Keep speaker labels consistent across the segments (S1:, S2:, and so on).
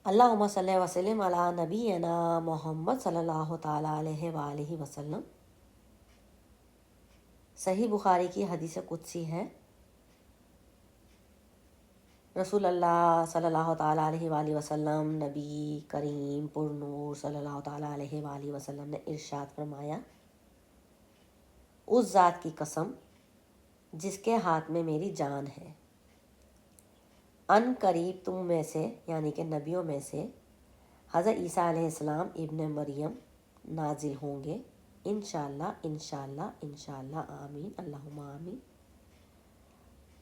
S1: اللہم صلی وسلم علی نبینا محمد صلی اللہ تعالیٰ علیہ وآلہ وسلم۔ صحیح بخاری کی حدیث قدسی ہے، رسول اللہ صلی اللہ تعالیٰ علیہ وآلہ وسلم، نبی کریم پر نور صلی اللہ تعالیٰ علیہ وآلہ وسلم نے ارشاد فرمایا، اس ذات کی قسم جس کے ہاتھ میں میری جان ہے، ان قریب تم میں سے یعنی کہ نبیوں میں سے حضرت عیسیٰ علیہ السلام ابن مریم نازل ہوں گے، انشاءاللہ انشاءاللہ انشاءاللہ آمین اللہم آمین۔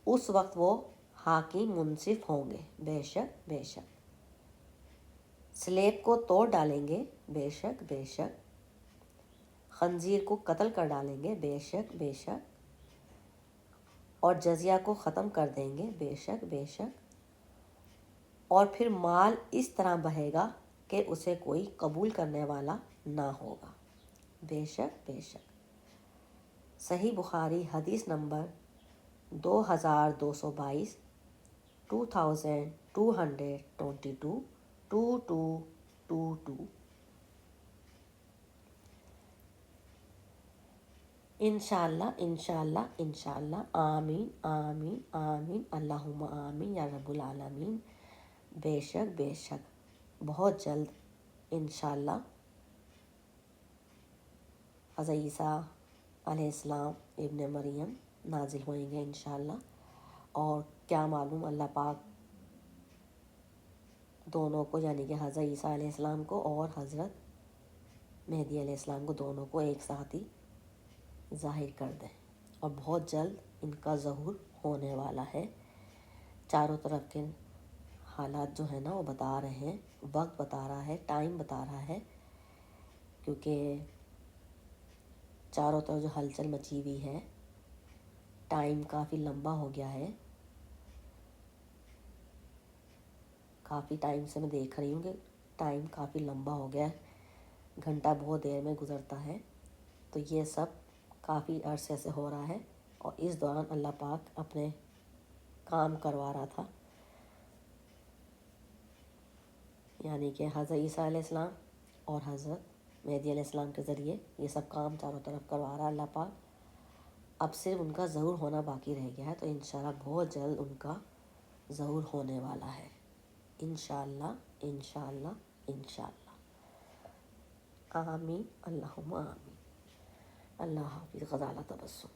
S1: اس وقت وہ حاکم منصف ہوں گے، بے شک بے شک، سلیب کو توڑ ڈالیں گے، بے شک بے شک، خنزیر کو قتل کر ڈالیں گے، بے شک بے شک، اور جزیہ کو ختم کر دیں گے، بے شک بے شک، اور پھر مال اس طرح بہے گا کہ اسے کوئی قبول کرنے والا نہ ہوگا، بے شک بے شک۔ صحیح بخاری حدیث نمبر 2222، 2222، 2222۔ انشاءاللہ انشاءاللہ انشاءاللہ آمین آمین آمین اللہم آمین یا رب العالمین۔ بے شک بے شک، بہت جلد انشاءاللہ حضرت عیسیٰ علیہ السلام ابن مریم نازل ہوئیں گے انشاءاللہ، اور کیا معلوم اللہ پاک دونوں کو یعنی کہ حضرت عیسیٰ علیہ السلام کو اور حضرت مہدی علیہ السلام کو دونوں کو ایک ساتھ ہی ظاہر کر دیں، اور بہت جلد ان کا ظہور ہونے والا ہے۔ چاروں طرف کے حالات جو ہے نا وہ بتا رہے ہیں، وقت بتا رہا ہے، ٹائم بتا رہا ہے، کیونکہ چاروں طرف جو ہلچل مچی ہوئی ہے، ٹائم کافی لمبا ہو گیا ہے، کافی ٹائم سے میں دیکھ رہی ہوں کہ ٹائم کافی لمبا ہو گیا ہے، گھنٹہ بہت دیر میں گزرتا ہے، تو یہ سب کافی عرصے سے ہو رہا ہے، اور اس دوران اللہ پاک اپنے کام کروا رہا تھا، یعنی کہ حضرت عیسیٰ علیہ السلام اور حضرت مہدی علیہ السلام کے ذریعے یہ سب کام چاروں طرف کروا رہا ہے اللہ پاک۔ اب صرف ان کا ظہور ہونا باقی رہ گیا ہے، تو انشاءاللہ بہت جلد ان کا ظہور ہونے والا ہے، انشاءاللہ انشاءاللہ انشاءاللہ آمین اللہم آمین۔ اللہ حافظ، غزالہ تبسم۔